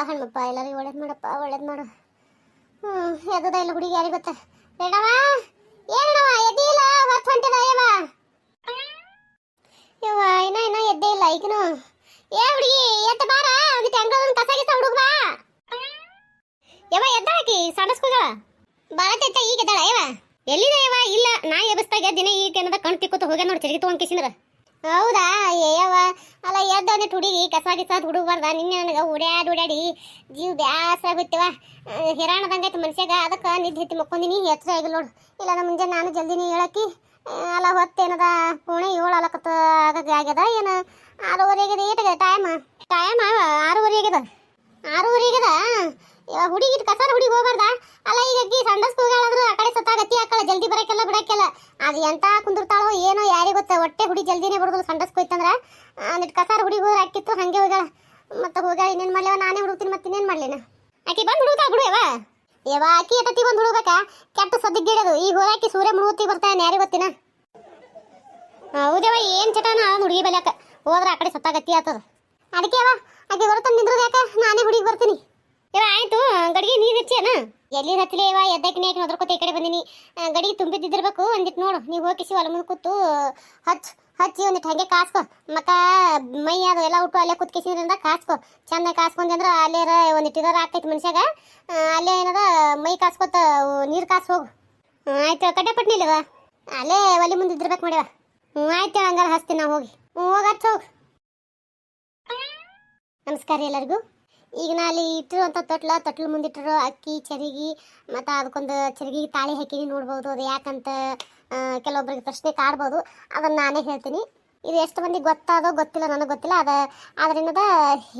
ಹಣ್ಣಪ್ಪ ಎಲ್ಲರಿಗೂ ಒಳ್ಳೇದು ಮಾಡಪ್ಪ ಒಳ್ಳೇದು ಮಾಡು. ಎದ್ದದ ಇಲ್ಲ ಹುಡುಗಿ ಯಾರಿಗೆ ಗೊತ್ತ. ರೇಣವ ಏನವ ಎದ್ದೇ ಇಲ್ಲ, ಹೊತ್ತು ಹೊಂಟಿದ ಯವ ಯವ್ವ ಇನ್ನ ಎದ್ದೇ ಇಲ್ಲ ಈಗನು. ಏ ಹುಡುಗಿ ಎತ್ತ ಬಾರ, ಒಂದಿಟ್ಟು ಅಂಗಳದ ಕಸ ಗಿಸ ಹುಡುಗ ಬಾ ಯವ. ಎದ್ದಾಕಿ ಸಡಸ್ಕೋಗ ಬಾಳ ತೆತ್ತ ಈಗ ಎದ್ದಾಳ ಯವ. ಎಲ್ಲಿದ ಯವ? ಇಲ್ಲ ನಾ ಎಬಸ್ತಾಗ ದಿನ ಈ ಏನದ ಕಣ್ ತಿಕ್ಕೋತ ಹೋಗ್ಯ ನೋಡಿ ಚರಿಗೆ ತೊಗೊಂಡ್ಕಿಸಿದ್ರ. ಹೌದಾ ಏಯವ್ವ, ಅಲ್ಲ ಎದ್ದ ಒಂದಿಟ್ಟು ಹುಡುಗಿ ಕಸ ಗಿಸ ಹುಡುಗಬಾರ್ದ. ನಿನ್ನೆ ನನಗೆ ಓಡ್ಯಾಡಿ ಜೀವ ಬ್ಯಾಸರ ಆಗುತ್ತವ, ಹಿರಾಣದಂಗೈತೆ ಮನುಷ್ಯಾಗ. ಅದಕ್ಕೆ ನಿದ್ದೆ ಹೆತ್ತಿ ಮಕ್ಕೊಂದಿನಿ, ಎಚ್ಚರ ಆಗಿಲ್ಲ ನೋಡು. ಇಲ್ಲ ನಮ್ಮ ಮುಂಜಾನೆ ನಾನು ಜಲ್ದಿನಿ ಹೇಳಕ್ಕಿ. ಅಲ್ಲ ಹೊತ್ತೇನದ ಪುಣೆ 7 ಆಲಕತ್ತ ಆಗ್ಯದ ಏನು 6:30 ಆಗ್ಯದ. ಏಟಾಗ ಟೈಮ್ 6:30 ಆಗ್ಯದ. 6:30 ಆಗ್ಯದ. ಹುಡುಗಿ ಕಸಾರ ಹುಡುಗಿ ಹೋಗ್ಬಾರ್ದ. ಅಲ್ಲ ಈಗ ಅಕ್ಕಿ ಸಂಡಸ್ಕ ಹೋಗಾಳಂದ್ರೆ ಆ ಕಡೆ ಸತ್ತಾಗತ್ತಿ ಆಕಳ ಜಲ್ದಿ ಬರಕ್ಕೆಲ್ಲ ಬಿಡಕ್ಕೆಲ್ಲ. ಅದು ಎಂತ ಕುಂದಿರ್ತಾಳೋ ಏನೋ ಯಾರಿಗೆ ಗೊತ್ತ. ಹೊಟ್ಟೆ ಹುಡಿ ಜಲ್ದಿನೇ ಬರೋದಿಲ್ಲ ಸಂಡಸ್ಕ ಹೋಯ್ತಂದ್ರೆ. ಒಂದಿಟ್ಟು ಕಸಾರ ಹುಡುಗಿ ಹೋದ್ರೆ ಹಾಕಿತ್ತು ಹಂಗೆ ಹೋಗ್ಯಾಳ. ಮತ್ತೆ ಹೋಗ್ಯಾಳ ಇನ್ನೇನು ಮಾಡ್ಲೇವ, ನಾನೇ ಹುಡುಕ್ತೀನಿ ಮತ್ತೆ ಇನ್ನೇನು ಮಾಡ್ಲೇನ. ಆಕಿ ಬಂದು ಹುಡುಗ ಬಿಡು ಯವ ಆಕಿ ಎತ್ತತಿ ಬಂದು ಹುಡುಗಬೇಕಾ ಕೆಟ್ಟ ಸದ್ದಿಗಿಡೋದು. ಈಗ ಹೋಗಾಕಿ ಸೂರ್ಯ ಮುಳುಗುತ್ತಿ ಬರ್ತಾನೆ ಯಾರಿಗೆ ಗೊತ್ತಿನ. ಹೌದವ ಏನು ಚಟನ ಹುಡುಗಿ ಬಲ್ಯಾಕ ಹೋದ್ರೆ ಆ ಕಡೆ ಸತ್ತಾಗತ್ತಿ ಆಗ್ತದ. ಅದಕ್ಕೆ ಅವ ಆಕೆ ಹೊರತಂದು ನಿಂದ್ರದ ಯಾಕ, ನಾನೇ ಹುಡುಗಿ ಬರ್ತೀನಿ ಯವ. ಆಯ್ತು ಗಡಿಗೆ ನೀರು ಹೆಚ್ಚೇನ ಎಲ್ಲಿ ಹತ್ತಲೇ ಯವ. ಎದ್ದಕ್ಕೆ ಯಾಕೆ ನದ್ರಕೋತ ಈ ಕಡೆ ಬಂದಿನಿ. ಗಡಿಗೆ ತುಂಬಿದ್ದಿರ್ಬೇಕು. ಒಂದಿಟ್ಟು ನೋಡು ನೀವು ಹೋಗಿಸಿ ಹೊಲ ಮುಂದೆ ಕೂತು ಹಚ್ಚಿ ಒಂದಿಟ್ಟು ಹಾಗೆ ಕಾಸ್ಕೊ. ಮಕ್ಕ ಮೈ ಅದು ಎಲ್ಲ ಉಟ್ಟು ಅಲ್ಲೇ ಕುತ್ಕಿಸಿದ್ರಿಂದ ಕಾಸ್ಕೊ. ಚೆಂದ ಕಾಸ್ಕೊಂಡಿ ಅಂದ್ರೆ ಅಲ್ಲೇ ಒಂದಿಟ್ಟು ಇದಾರ ಆಕೈತಿ ಮನುಷ್ಯಾಗ. ಅಲ್ಲೇ ಏನದ ಮೈ ಕಾಸ್ಕೊತ ನೀರು ಕಾಸು ಹೋಗು. ಆಯ್ತು ಕಡ್ಡೆಪಟ್ಟು ನಿಲ್ಲವ ಅಲ್ಲೇ ಒಲಿ ಮುಂದೆ ಇದ್ದಿರ್ಬೇಕು ಮಾಡಿವ. ಆಯ್ತು ಹಂಗಾರ ಹಚ್ತೀನಿ ನಾವು ಹೋಗಿ. ಹೋಗಿ ಹಚ್ಚ ಹೋಗು. ನಮಸ್ಕಾರ ಎಲ್ಲರಿಗೂ. ಈಗ ನಾ ಅಲ್ಲಿ ಇಟ್ಟಿರುವಂಥ ತೊಟ್ಲು ಮುಂದಿಟ್ಟಿರೋ ಅಕ್ಕಿ ಚರಿಗೆ ಮತ್ತು ಅದಕ್ಕೊಂದು ಚರಿಗೆಗೆ ತಾಳಿ ಹಾಕಿನಿ ನೋಡ್ಬೋದು. ಅದು ಯಾಕಂತ ಕೆಲವೊಬ್ಬರಿಗೆ ಪ್ರಶ್ನೆ ಕಾಡ್ಬೋದು. ಅದನ್ನು ನಾನೇ ಹೇಳ್ತೀನಿ. ಇದು ಎಷ್ಟು ಮಂದಿಗೆ ಗೊತ್ತಾದೋ ಗೊತ್ತಿಲ್ಲ, ನನಗೆ ಗೊತ್ತಿಲ್ಲ. ಅದರಿಂದ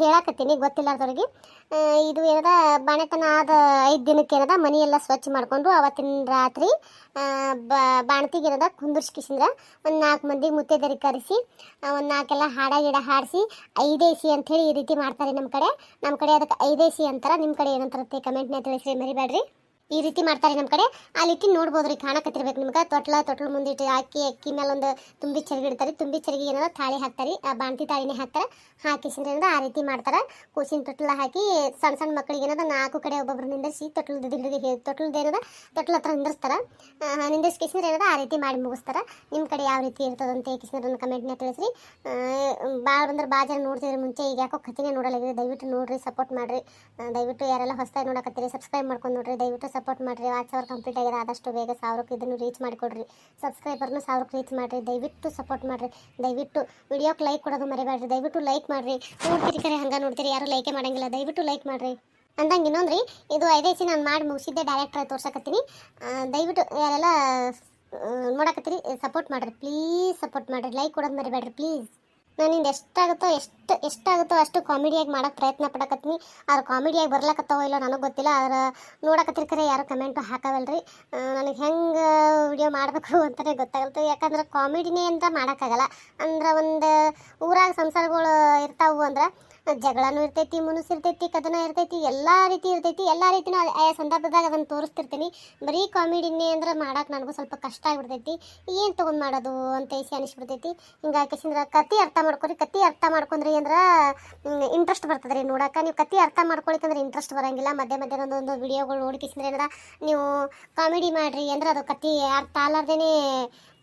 ಹೇಳಕತ್ತೀನಿ ಗೊತ್ತಿಲ್ಲಾರ್ದವ್ರಿಗೆ. ಇದು ಏನದ ಬಾಣೆತನ ಆದ 5 ದಿನಕ್ಕೆ ಏನದ ಮನೆಯೆಲ್ಲ ಸ್ವಚ್ಛ ಮಾಡಿಕೊಂಡು ಅವತ್ತಿನ ರಾತ್ರಿ ಬಾಣತಿಗೆ ಏನದ ಕುಂದುರ್ಸ್ಕಿಸಿಂದ್ರೆ ಒಂದು 4 ಮಂದಿಗೆ ಮುತ್ತೈದೆಯರಿಗೆ ಕರೆಸಿ ಒಂದು 4 ಎಲ್ಲ ಹಾಡ ಗಿಡ ಹಾಡಿಸಿ ಐದೇಸಿ ಅಂಥೇಳಿ ಈ ರೀತಿ ಮಾಡ್ತಾರೆ ನಮ್ಮ ಕಡೆ. ಅದಕ್ಕೆ ಐದೇಸಿ ಅಂತಾರೆ. ನಿಮ್ಮ ಕಡೆ ಏನಂತಾರತ್ತೆ ಕಮೆಂಟ್ನ ತಿಳಿಸ್ರಿ, ಮರಿಬೇಡ್ರಿ. ಈ ರೀತಿ ಮಾಡ್ತಾರೆ ನಮ್ಮ ಕಡೆ. ಅಲ್ಲಿ ಇಟ್ಟು ನೋಡ್ಬೋದು ರೀ, ಕಾಣಕತ್ತಿರ್ಬೇಕು ನಿಮ್ಗೆ. ತೊಟ್ಲು ಮುಂದಿಟ್ಟು ಅಕ್ಕಿ ಮೇಲೆ ಒಂದು ತುಂಬಿ ಚರಿಗೆ ಇಡ್ತಾರೆ. ತುಂಬಿ ಚರಿಗೆ ಏನದ ತಾಳಿ ಹಾಕ್ತಾರೆ, ಆ ಬಾಣ್ತಿ ತಾಳಿನೇ ಹಾಕ್ತಾರೆ. ಹಾಕಿಸಿದ್ರಿಂದ ಆ ರೀತಿ ಮಾಡ್ತಾರೆ. ಕೂಸಿನ ತೊಟ್ಲ ಹಾಕಿ ಸಣ್ಣ ಮಕ್ಕಳಿಗೆ ಏನದ 4 ಕಡೆ ಒಬ್ಬೊಬ್ರು ನಿಂದಿರಿಸಿ ತೊಟ್ಲದೇನದ ತೊಟ್ಲ ಹತ್ರ ನಿಂದಿರ್ಸ್ತಾರೆ. ನಿಂದಿರ್ಸ್ಕಿಸಿದ್ರೆ ಏನದ ಆ ರೀತಿ ಮಾಡಿ ಮುಗಿಸ್ತಾರೆ. ನಿಮ್ಮ ಕಡೆ ಯಾವ ರೀತಿ ಇರ್ತದಂತ ಕಿಸಿದ್ರನ್ನ ಕಮೆಂಟ್ನ ತಿಳಿಸ್ರಿ. ಭಾಳ ಬಂದ್ರೆ ಭಾಳ ಜನ ನೋಡ್ತಿದ್ರೆ ಮುಂಚೆ, ಈಗ ಯಾಕೋ ಕಥೆನೇ ನೋಡಲಾಗಿದೆ. ದಯವಿಟ್ಟು ನೋಡ್ರಿ, ಸಪೋರ್ಟ್ ಮಾಡಿರಿ. ದಯವಿಟ್ಟು ಯಾರೆಲ್ಲ ಹೊಸದಾಗಿ ನೋಡಕತ್ತೀರಿ ಸಬ್ಸ್ಕ್ರೈಬ್ ಮಾಡ್ಕೊಂಡು ನೋಡ್ರಿ. ದಯವಿಟ್ಟು ಸಪೋರ್ಟ್ ಮಾಡಿರಿ. 1000 ಕಂಪ್ಲೀಟ್ ಆಗಿದೆ. ಆದಷ್ಟು ಬೇಗ 1000ಕ್ಕೆ ಇದನ್ನು ರೀಚ್ ಮಾಡಿಕೊಡ್ರಿ. ಸಬ್ಸ್ಕ್ರೈಬರ್ನು 1000ಕ್ಕೆ ರೀಚ್ ಮಾಡಿರಿ. ದಯವಿಟ್ಟು ಸಪೋರ್ಟ್ ಮಾಡಿರಿ. ದಯವಿಟ್ಟು ವಿಡಿಯೋಕ್ಕೆ ಲೈಕ್ ಕೊಡೋದು ಮರಿಬೇಡ್ರಿ. ದಯವಿಟ್ಟು ಲೈಕ್ ಮಾಡಿರಿ. ನೋಡ್ತೀರಿ ಕರೆ ಹಂಗೆ ನೋಡ್ತೀರಿ, ಯಾರು ಲೈಕೇ ಮಾಡಂಗಿಲ್ಲ. ದಯವಿಟ್ಟು ಲೈಕ್ ಮಾಡಿರಿ. ಅಂದಂಗೆ ಇನ್ನೊಂದು ರೀ, ಇದು 5 ಐಸಿ ನಾನು ಮಾಡಿ ಮುಗಿಸಿದ್ದೆ ಡೈರೆಕ್ಟ್ ತೋರ್ಸಕತ್ತೀನಿ. ದಯವಿಟ್ಟು ಯಾರೆಲ್ಲ ನೋಡಕತ್ತೀರಿ ಸಪೋರ್ಟ್ ಮಾಡಿರಿ, ಪ್ಲೀಸ್ ಸಪೋರ್ಟ್ ಮಾಡಿರಿ. ಲೈಕ್ ಕೊಡೋದು ಮರಿಬೇಡ್ರಿ ಪ್ಲೀಸ್. ನಾನಿಂದ ಎಷ್ಟಾಗುತ್ತೋ ಅಷ್ಟು ಕಾಮಿಡಿಯಾಗಿ ಮಾಡೋಕ್ಕೆ ಪ್ರಯತ್ನ ಪಡಕತ್ತೀನಿ. ಆದ್ರೆ ಕಾಮಿಡಿಯಾಗಿ ಬರ್ಲಕತ್ತಾವೋ ಇಲ್ಲ ನನಗೆ ಗೊತ್ತಿಲ್ಲ. ಆದ್ರೆ ನೋಡಕತ್ತಿರ್ಕರೆ ಯಾರು ಕಮೆಂಟು ಹಾಕವಲ್ರಿ. ನನಗೆ ಹೆಂಗೆ ವಿಡಿಯೋ ಮಾಡಬೇಕು ಅಂತಲೇ ಗೊತ್ತಾಗಲ್ತು. ಯಾಕಂದ್ರೆ ಕಾಮಿಡಿನೇ ಅಂತ ಮಾಡೋಕ್ಕಾಗಲ್ಲ. ಅಂದ್ರೆ ಒಂದು ಊರಾಗ ಸಂಸಾರಗಳು ಇರ್ತಾವು ಅಂದ್ರೆ ಜಗಳನೂ ಇರ್ತೈತಿ, ಮುನುಸು ಇರ್ತೈತಿ, ಕದನ ಇರ್ತೈತಿ, ಎಲ್ಲ ರೀತಿ ಇರ್ತೈತಿ. ಎಲ್ಲ ರೀತಿನೂ ಆಯಾ ಸಂದರ್ಭದಾಗ ಅದನ್ನು ತೋರಿಸ್ತಿರ್ತೀನಿ. ಬರೀ ಕಾಮಿಡಿನೇ ಅಂದ್ರೆ ಮಾಡೋಕೆ ನನಗೂ ಸ್ವಲ್ಪ ಕಷ್ಟ ಆಗಿಬಿಡ್ತೈತಿ. ಏನು ತೊಗೊಂಡು ಮಾಡೋದು ಅಂತ ಅನಿಸ್ಬಿಡ್ತೈತಿ. ಹಿಂಗಾಕಿಸಿಂದ್ರೆ ಕತೆ ಅರ್ಥ ಮಾಡ್ಕೊರಿ. ಕತೆ ಅರ್ಥ ಮಾಡ್ಕೊಂಡ್ರಿ ಅಂದ್ರೆ ಇಂಟ್ರೆಸ್ಟ್ ಬರ್ತದೆ ರೀ ನೋಡೋಕೆ. ನೀವು ಕತೆ ಅರ್ಥ ಮಾಡ್ಕೊಳಿಕಂದ್ರೆ ಇಂಟ್ರೆಸ್ಟ್ ಬರೋಂಗಿಲ್ಲ. ಮಧ್ಯೆ ಒಂದೊಂದು ವಿಡಿಯೋಗಳು ನೋಡಿಕಿಸಿದ್ರೆ ಏನಾರ ನೀವು ಕಾಮಿಡಿ ಮಾಡಿರಿ ಅಂದ್ರೆ ಅದು ಕತೆ ಅರ್ಥ ಅಲ್ಲಾರ್ದೇ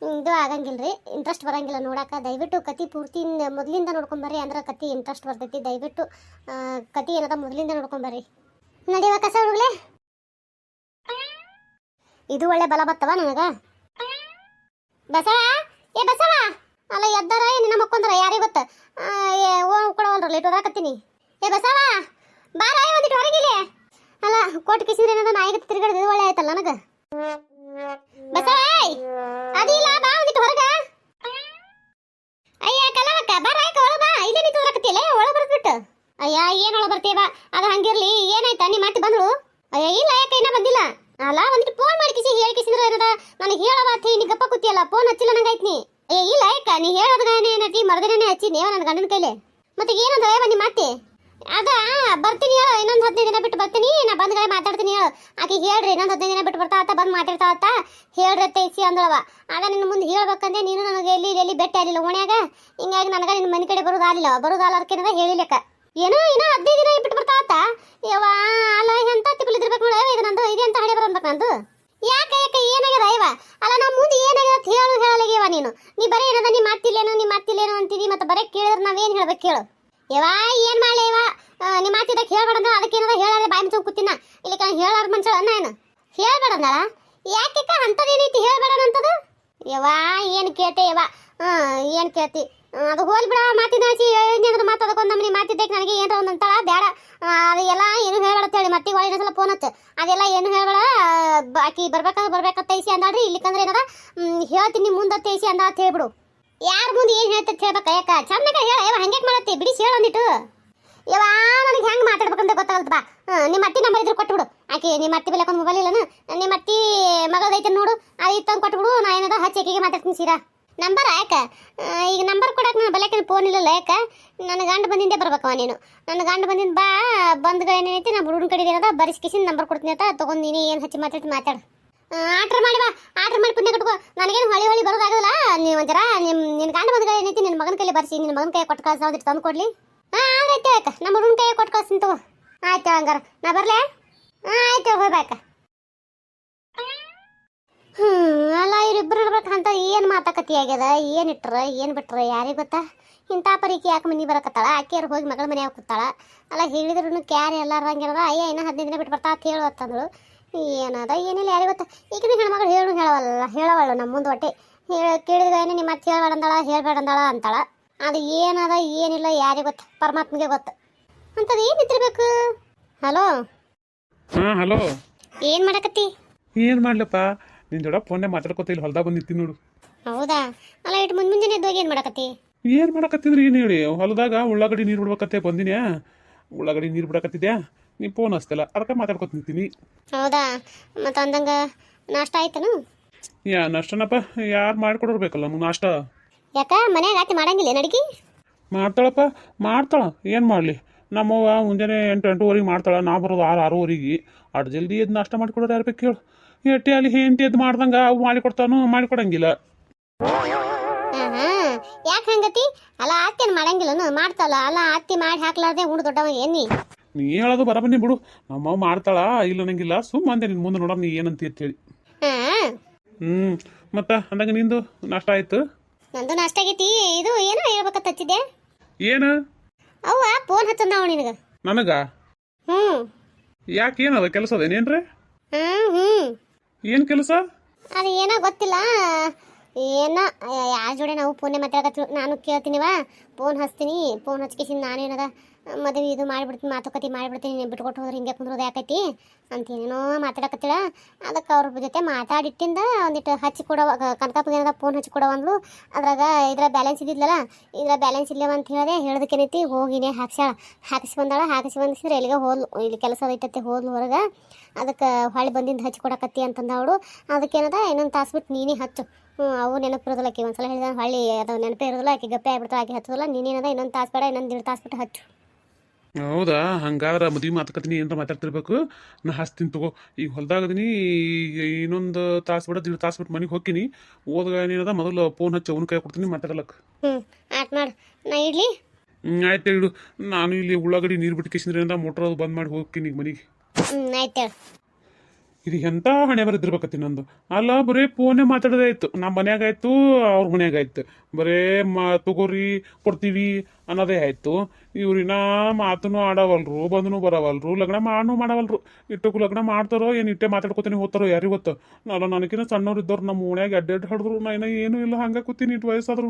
ಇದು ಆಗಂಗಿಲ್ಲ ರೀ, ಇಂಟ್ರೆಸ್ಟ್ ಬರೋಂಗಿಲ್ಲ ನೋಡೋಕೆ. ದಯವಿಟ್ಟು ಕತೆ ಪೂರ್ತಿ ಮೊದಲಿಂದ ನೋಡ್ಕೊಂಬರ್ರಿ, ಅಂದ್ರೆ ಕತೆ ಇಂಟ್ರೆಸ್ಟ್ ಬರ್ತೈತಿ. ದಯವಿಟ್ಟು ಕತೆ ಏನದ ಮೊದಲಿಂದ ನೋಡ್ಕೊಂಬರ್ರಿ. ನಡೆಯುವ ಕಸ ಹುಡುಗಲೇ, ಇದು ಒಳ್ಳೆ ಬಲ ಬತ್ತವ ನನಗೆ. ಬಸವ ಬಸವ ಅಲ್ಲ ಎದ್ದಾರ ನಿನ್ನ ಮಕ್ಕೊಂಡ್ರ ಯಾರಿಗೆ ಗೊತ್ತ. ಕೊಡವಲ್ರ ಲೇಟ್ ಓದಾಕತ್ತೀನಿ. ಬಸವ ಬಾರ ಒಂದಿಟ್ಟು ಹೊರಗಿಲಿ. ಅಲ್ಲ ಕೋಟ್ ಕಿಸಿದ್ರೆ ಏನದ ನಾಯಿಗೆ ತಿರುಗಾಡಿದ ಒಳ್ಳೆ ಆಯ್ತಲ್ಲ ನನಗೆ. ಬಸವ ಅದಿಲ್ಲ ಬಾ ಒಂದಿಟ್ಟು ಹೊರಗ. ಅಯ್ಯ ಕಲವಕ್ಕ ಬಾರ ಒಳಗ ಬಾ. ಇಲ್ಲೇ ನಿಂತು ಓದಾಕತ್ತಿಲ್ಲ, ಒಳಗೆ ಬರ್ಬಿಟ್ಟು. ಅಯ್ಯ ಏನು ಒಳಗೆ ಬರ್ತೀವ, ಅದು ಹಂಗಿರ್ಲಿ. ಏನಾಯ್ತಾ ನಿಮ್ಮ ಮಾತಿ ಬಂದ್ರು? ಅಯ್ಯ ಇಲ್ಲ, ಯಾಕೆ ಇನ್ನೂ ಬಂದಿಲ್ಲ. ಅಲ್ಲ ಒಂದಿಟ್ಟು ಫೋನ್ ಮಾಡಿ ಕಿಸಿ ಹೇಳಿಕಿಸಿದ್ರೆ ಏನದ ನನಗೆ ಹೇಳವಾತಿ. ನೀ ಗಪ್ಪ ಕೂತಿಯಲ್ಲ, ಫೋನ್ ಹಚ್ಚಿಲ್ಲ ನಂಗೆ ಆಯ್ತು. ಏ ಇಲ್ಲ ಯಾಕ ನೀ ಹೇಳೋದ್ಗಾನೆ ಏನೈತಿ, ಮರದಿನೇ ಹಚ್ಚಿದ್ನಿ ನನ್ನ ಗಂಡನ ಕೈಲಿ. ಮತ್ತೆ ಏನಂದ್ರೆ ನಿಮ್ಮ ಮಾತಿ ಅದ ಬರ್ತೀನಿ ಹೇಳು, ಇನ್ನೊಂದು 15 ದಿನ ಬಿಟ್ಟು ಬರ್ತೀನಿ. ನಾ ಬಂದ್ಗಳೇ ಮಾತಾಡ್ತೀನಿ ಹೇಳು. ಆಕೆ ಹೇಳ್ರಿ ಇನ್ನೊಂದು 15 ದಿನ ಬಿಟ್ಟು ಬರ್ತಾವತ್ತ, ಬಂದು ಮಾತಾಡ್ತಾವತ್ತ ಹೇಳ್ರಿ ತೈಸಿ ಅಂದಳವ. ಆಗ ನಿನ್ನ ಮುಂದೆ ಹೇಳ್ಬೇಕಂದ್ರೆ ನೀನು ನನಗೆ ಎಲ್ಲಿ ಬೆಟ್ಟ ಆಗಿಲ್ಲ ಓಣ್ಯಾಗ. ಹಿಂಗಾಗಿ ನನಗೆ ನಿನ್ನ ಮನೆ ಕಡೆ ಬರೋದಾಗಲಿಲ್ಲ. ಬರೋದಾಲರ್ಕೇನದ ಹೇಳಿಲ್ಲಕ್ಕ. ಏನೋ 15 ದಿನ ಬಿಟ್ಟು ಬರ್ತಾವತ್ತ. ಯವ್ವ ಅಲ್ಲ ಎಂತ ತಿಪ್ಪಲ್ ಇದ್ರಬೇಕು ನೋಡ ಇದು ನಂದು ಇದೆಂತ ಹಣೆ ಬರಬೇಕು ನಂದು ಯಾಕೆ ಯಾಕೆ ಏನಾಗ್ಯದ ಇವ ಅಲ್ಲ ನಮ್ಮ ಮುಂದೆ ಏನಾಗ್ಯದ ಅಂತ ಹೇಳಲಾಗ್ಯವ ನೀ ಬರೀ ಏನದ ನೀ ಮಾಡ್ತಿಲ್ಲೇನೋ ಅಂತಿದಿ ಮತ್ತೆ ಬರೀ ಕೇಳಿದ್ರೆ ನಾವೇನು ಹೇಳ್ಬೇಕು ಕೇಳು ಯವ್ವ ಏನು ಮಾಡಲಿ ಇವ ನೀ ಮಾತಿದ್ದಕ್ಕೆ ಹೇಳ್ಬೇಡಂದ ಅದಕ್ಕೇನದ ಹೇಳಾರೆ ಬಾಯಿ ಮುಚ್ಕೊಂಡು ಕೂತಿನ ಇಲ್ಲಿ ಹೇಳಾರ ಮನುಷ್ಯ ಅನ್ನ ಏನು ಹೇಳ್ಬೇಡಂದಳ ಯಾಕೆ ಅಂಥದ್ದೇನೈತಿ ಹೇಳ್ಬೇಡನಂತದು ಯವ್ವ ಏನು ಕೇಳ್ತೆ ಯವ್ವ ಏನು ಕೇಳ್ತಿ ಅದು ಹೋಲ್ ಬಿಡ ಮಾತಿನಾಚಿ ಏನಾದ್ರು ಮಾತಾಡಕೊಂಡು ನಮ್ಮನೆ ಮಾತಿದ್ದಕ್ಕೆ ನನಗೆ ಏನಾರ ಒಂದು ಅಂತಾಳ ಬೇಡ ಅದೆಲ್ಲ ಏನು ಹೇಳ್ಬೇಡ ಹೇಳಿ ಮತ್ತೆ ಒಳ್ಳೆ ಸಲ ಫೋನ್ ಹಚ್ಚ ಅದೆಲ್ಲ ಏನು ಹೇಳ್ಬೇಡ ಆಕಿ ಬರ್ಬೇಕಂತ ಐಸಿ ಅಂದಾಡ್ರಿ ಇಲ್ಲಿಕಂದ್ರೆ ಏನಾರ ಹೇಳ್ತೀನಿ ಮುಂದೆ ಐಸಿ ಅಂದ ಅಂತ ಹೇಳ್ಬಿಡು ಯಾರ ಮುಂದೆ ಏನು ಹೇಳ್ತೈತೆ ಹೇಳ್ಬೇಕ ಯಾಕ ಚೆನ್ನಾಗ ಹೇಳ ಯವ್ವ ಹಂಗೆ ಮಾಡತ್ತಿ ಬಿಡಿಸಿ ಹೇಳ ಒಂದಿಟ್ಟು ಯವ್ವ ನನಗೆ ಹೆಂಗೆ ಮಾತಾಡ್ಬೇಕಂತ ಗೊತ್ತಾಗಲ್ತ ಬಾ ನಿಮ್ಮ ಅತ್ತಿ ನಂಬರ್ ಇದ್ರೆ ಕೊಟ್ಬಿಡು ಆಕೆ ನಿಮ್ಮ ಅತ್ತಿ ಬೆಲೆ ಒಂದು ಮೊಬೈಲ್ ಇಲ್ಲನ ನಿಮ್ಮ ಅತ್ತಿ ಮಗಳದೈತೆ ನೋಡು ಅದು ಇತ್ತಂದು ಕೊಟ್ಬಿಡು ನಾ ಏನದ ಹಚ್ಚಿ ಆಕೆಗೆ ಮಾತಾಡ್ತೀನಿ ಸೀರಾ ನಂಬರ್ ಯಾಕ ಈಗ ನಂಬರ್ ಕೊಡಕ್ಕೆ ನಾನು ಬಲೆಕ ಫೋನ್ ಇಲ್ಲಲ್ಲ ಯಾಕ ನನ್ನ ಗಂಡು ಬಂದಿಂದೆ ಬರ್ಬೇಕವ ನೀನು ನನ್ನ ಗಂಡು ಬಂದಿಂದ ಬಾ ಬಂದ್ಗಳೇನೈತಿ ನಾನು ಹುಡುಗನ ಕಡೆ ಏನದ ಬರಿಸ್ಕಿಸಿನ ನಂಬರ್ ಕೊಡ್ತೀನಿ ಅಂತ ತೊಗೊಂಡು ನೀನು ಏನು ಹಚ್ಚಿ ಮಾತಾಡು ಆರ್ಡ್ರ್ ಮಾಡಿ ಬಾ ಆರ್ಡ್ರ್ ಮಾಡಿ ಪುಣ್ಯ ಕಟ್ಕೋ ನನಗೇನು ಹೊಳಿ ಬರೋದಾಗಲ್ಲ ನೀವು ಒಂಥರ ನಿನ್ನ ಗಂಡು ಬಂದ್ಗಳೇನೈತಿ ನಿನ್ನ ಮಗನ ಕೈಲಿ ಬರ್ಸಿ ನಿನ್ನ ಮಗನ ಕೈ ಕೊಟ್ಟು ಕಳ್ಸೋದ್ರಿ ತಂದು ಕೊಡ್ಲಿ ಆಯ್ತು ಯಾಕ ನಮ್ಮ ಹುಡುಗನ ಕೈ ಕೊಟ್ಟು ಕಳ್ಸಿನ ತಗೋ ಆಯ್ತು ಹಂಗಾರ ನಾ ಬರಲೇ ಆಯ್ತು ಹೋಗ್ಬೇಕ ಅಲ್ಲ ಇವರಿಬ್ಬರು ಇರ್ಬೇಕಂತ ಏನು ಮಾತಾಕತಿ ಆಗ್ಯದ ಏನು ಇಟ್ರ ಏನು ಬಿಟ್ರ ಯಾರಿಗೆ ಗೊತ್ತಾ ಇಂಥ ಪರೀಕ್ಷೆ ಯಾಕೆ ಮನೆ ಬರಕತ್ತಾಳ ಆಕೆಯರು ಹೋಗಿ ಮಗಳ ಮನೆಯಾಗ ಕೂತಾಳ ಅಲ್ಲ ಹೇಳಿದ್ರು ಕ್ಯಾರಿ ಎಲ್ಲಾರಂಗೇನದ ಅಯ್ಯ ಇನ್ನೂ 15 ದಿನ ಬಿಟ್ಟು ಬರ್ತಾ ಅಂತ ಹೇಳುವತ್ತಂದಳು ಏನದ ಏನಿಲ್ಲ ಯಾರಿಗೆ ಗೊತ್ತಾ ಈಗಿನ ಹೆಣ್ಮಗಳು ಹೇಳವಲ್ಲ ನಮ್ಮ ಮುಂದೆ ಹೊಟ್ಟೆ ಕೇಳಿದ್ರೆ ನಿಮ್ಮ ಮತ್ತೆ ಹೇಳ್ಬೇಡಂದಾಳ ಅಂತಾಳ ಅದು ಏನದ ಏನಿಲ್ಲ ಯಾರಿಗೆ ಗೊತ್ತ ಪರಮಾತ್ಮಗೆ ಗೊತ್ತ ಅಂತದು ಏನು ಇದ್ದಿರ್ಬೇಕು ಹಲೋ ಹಲೋ ಏನು ಮಾಡಕತ್ತಿ ಏನು ಮಾಡ್ಲಪ್ಪ ನಿನ್ನ ಜೋಡ ಫೋನ್ನೇ ಮಾತಾಡ್ಕೊತ ಇಲ್ಲಿ ಹೊಲ್ದಾಗ ಬಂದು ನಿಂತೀನಿ ನೋಡು ಹೌದಾ ಅಲ್ಲ ಇಟ್ಟು ಮುಂಜಾನೆ ಎದ್ದೋಗಿ ಏನು ಮಾಡಕತ್ತಿ ಏನು ಮಾಡಕತ್ತಿದ್ರಿ ಏನು ಹೇಳಿ ಹೊಲದಾಗ ಉಳ್ಳಾಗಡ್ಡಿ ನೀರು ಬಿಡ್ಬೇಕತ್ತೆ ಬಂದಿನ್ಯಾ ಉಳ್ಳಾಗಡ್ಡಿ ನೀರು ಬಿಡಕತ್ತಿದ್ಯಾ ನೀ ಫೋನ್ ಹಚ್ತಲ್ಲ ಅದಕ್ಕೆ ಮಾತಾಡ್ಕೊತ ನಿಂತೀನಿ ಹೌದಾ ಮತ್ತು ಅಂದಂಗೆ ನಾಷ್ಟ ಆಯ್ತನು ನಾಷ್ಟನಪ್ಪ ಯಾರು ಮಾಡಿಕೊಡಿರ್ಬೇಕಲ್ಲ ನಮ್ಗೆ ನಾಷ್ಟ ಯಾಕ ಮನ್ಯಾಗ ಆತಿ ಮಾಡಂಗಿಲ್ಲ ನಡಿಗೆ ಮಾಡ್ತಾಳಪ್ಪ ಮಾಡ್ತಾಳ ಏನು ಮಾಡಲಿ ನಮ್ಮವ್ವ ಮುಂಜಾನೆ 8-8:30 ಮಾಡ್ತಾಳ ನಾ ಬರೋದು 6-6:30 ಅಷ್ಟು ಜಲ್ದಿ ಎದ್ದು ನಾಷ್ಟ ಮಾಡಿಕೊಡೋರು ಯಾರು ಬೇಕು ಹೇಳು ಎಟ್ಟಿ ಅಲ್ಲಿ ಹೆಂಡತಿ ಎದ್ದು ಮಾಡ್ದಂಗೆ ಅವು ಮಾಡಿಕೊಡಂಗಿಲ್ಲ ಯಾಕೆ ಹಂಗತಿ ಅಲ್ಲ ಆತ್ತೇನು ಮಾಡಂಗಿಲ್ಲನು ಮಾಡ್ತಾಳ ಅಲ್ಲ ಆತ್ತಿ ಮಾಡಿ ಹಾಕ್ಲಾರ್ದೆ ಉಂಡು ದೊಡ್ಡವ ಏನಿ ನೀ ಹೇಳೋದು ಬರಬನ್ನಿ ಬಿಡು ನಮ್ಮವ್ವ ಮಾಡ್ತಾಳ ಇಲ್ಲ ನಂಗಿಲ್ಲ ಸುಮ್ಮ ಅಂದೆ ನಿನ್ನ ಮುಂದೆ ನೋಡೋಣ ನೀ ಏನಂತ ಹೇಳಿ ಮತ್ತೆ ಅಂದಂಗೆ ನಿಂದು ನಾಷ್ಟ ಆಯ್ತು ನಂದು ನಾಷ್ಟ ಆಗೈತಿ ಇದು ಏನೋ ಹೇಳ್ಬೇಕಂತ ಹಚ್ಚಿದ್ದೆ ಏನು ಅವ್ವ ಫೋನ್ ಹಚ್ಚಂದ ನಿನಗೆ ನನಗ ಯಾಕೆ ಏನದ ಕೆಲಸ ಅದೇನೇನ್ರಿ ಏನು ಕೆಲಸ ಅದು ಏನೋ ಗೊತ್ತಿಲ್ಲ ಏನೋ ಯಾರ ಜೋಡಿ ನಾವು ಫೋನೇ ಮಾತಾಡಕತ್ತೀವಿ ನಾನು ಕೇಳ್ತೀನಿವ ಫೋನ್ ಹಚ್ತೀನಿ ಫೋನ್ ಹಚ್ಕೇಸಿನ ನಾನೇನದ ಮದುವೆ ಇದು ಮಾಡಿಬಿಡ್ತೀನಿ ಮಾತುಕತೆ ಮಾಡಿಬಿಡ್ತೀನಿ ಬಿಟ್ಕೊಟ್ಟು ಹೋದ್ರೆ ಹಿಂಗೆ ಕುಂದ್ರೋದು ಯಾಕೈತಿ ಅಂತೇನೇನೋ ಮಾತಾಡಕತ್ತಿಳ ಅದಕ್ಕೆ ಅವ್ರ ಜೊತೆ ಮಾತಾಡಿಟ್ಟಿಂದ ಒಂದಿಟ್ಟು ಹಚ್ಚಿ ಕೊಡೋ ಕನಕಪ್ಪಗೆ ಏನದ ಫೋನ್ ಹಚ್ಚಿ ಕೊಡೋ ಅಂದ್ಲು ಅದ್ರಾಗ ಇದ್ರ ಬ್ಯಾಲೆನ್ಸ್ ಇದ್ದಿದ್ಲಲ್ಲ ಇದ್ರ ಬ್ಯಾಲೆನ್ಸ್ ಇಲ್ಲವ ಅಂತ ಹೇಳಿದೆ ಹೇಳೋದಕ್ಕೇನೈತಿ ಹೋಗಿನೇ ಹಾಕಿಸಿ ಬಂದಿಸಿದ್ರೆ ಎಲ್ಲಿಗೆ ಹೋದ್ಲು ಇಲ್ಲಿ ಕೆಲಸ ಐತತ್ತೆ ಹೋದ್ಲು ಹೊರಗೆ ಅದಕ್ಕೆ ಹೊಳ್ಳಿ ಬಂದಿಂದ ಹಚ್ಚಿ ಕೊಡಕತ್ತಿ ಅಂತಂದವಳು ಅದಕ್ಕೇನದ ಇನ್ನೊಂದು ತಾಸು ಬಿಟ್ಟು ನೀನೇ ಹಚ್ಚು ಅವು ನೆನಪಿರೋದಿಲ್ಲ ಆಕಿ ಒಂದ್ಸಲ ಹೇಳಿದ ಹೊಳ್ಳಿ ಅದು ನೆನಪೇ ಇರೋದಿಲ್ಲ ಆಕೆ ಗಪ್ಪೆ ಆಗ್ಬಿಡ್ತಾಳೆ ಆಕೆ ಹಚ್ಚೋದಿಲ್ಲ ನೀನೇನದ ಇನ್ನೊಂದು ತಾಸು ಬೇಡ ಇನ್ನೊಂದು 1.5 ತಾಸು ಬಿಟ್ಟು ಹಚ್ಚು ಹೌದಾ ಹಂಗಾದ್ರೆ ಮದುವೆ ಮಾತುಕತೀನಿ ಏನಾರ ಮಾತಾಡ್ತಿರ್ಬೇಕು ನಾ ಹಚ್ತೀನಿ ತಗೋ ಈಗ ಹೊಲ್ದಾಗದೀನಿ ಇನ್ನೊಂದು ತಾಸು ಬಿಡ 1.5 ತಾಸು ಬಿಟ್ಟು ಮನೆಗೆ ಹೋಗ್ತೀನಿ ಓದ್ಗ ಏನದ ಮೊದಲು ಫೋನ್ ಹಚ್ಚಿ ಅವ್ನ ಕೈ ಕೊಡ್ತೀನಿ ಮಾತಾಡಲಕ್ಕೆ ಆಯ್ತು ಮಾಡು ನಾ ಇಡ್ಲಿ ಆಯ್ತು ಹೇಳು ನಾನು ಇಲ್ಲಿ ಉಳ್ಳಾಗಡ್ಡಿ ನೀರು ಬಿಟ್ಟು ಕೇಸಿದ್ರಿಂದ ಮೋಟ್ರ್ ಅದು ಬಂದ್ ಮಾಡಿ ಹೋಗ್ತೀನಿ ಈಗ ಮನೆಗೆ ಆಯ್ತು ಹೇಳು ಇದು ಎಂಥ ಹಣೆ ಬರೆದಿರ್ಬೇಕತ್ತಿ ನಂದು ಅಲ್ಲ ಬರೀ ಫೋನೇ ಮಾತಾಡೋದೇ ಆಯ್ತು ನಮ್ಮ ಮನ್ಯಾಗ ಆಯ್ತು ಅವ್ರ ಮನ್ಯಾಗ ಆಯ್ತು ಬರೇ ತಗೋರಿ ಕೊಡ್ತೀವಿ ಅನ್ನೋದೇ ಆಯ್ತು ಇವ್ರಿನ ಮಾತೂ ಆಡವಲ್ರು ಬಂದನು ಬರವಲ್ರು ಲಗ್ನ ಮಾಡವಲ್ರು ಇಟ್ಟಕ್ಕೂ ಲಗ್ನ ಮಾಡ್ತಾರೋ ಏನು ಇಟ್ಟೆ ಮಾತಾಡ್ಕೊತೀನಿ ಹೋಗ್ತಾರೋ ಯಾರಿಗೆ ಗೊತ್ತು ಅಲ್ಲ ನನಗಿನ್ನ ಸಣ್ಣವ್ರು ಇದ್ದವ್ರು ನಮ್ಮ ಓಣ್ಯಾಗ ಅಡ್ಡಾಡಿ ಹಿಡಿದ್ರು ನಾ ಏನೂ ಇಲ್ಲ ಹಂಗೆ ಕೂತೀನಿ ಇಟ್ಟು ವಯಸ್ಸಾದ್ರೂ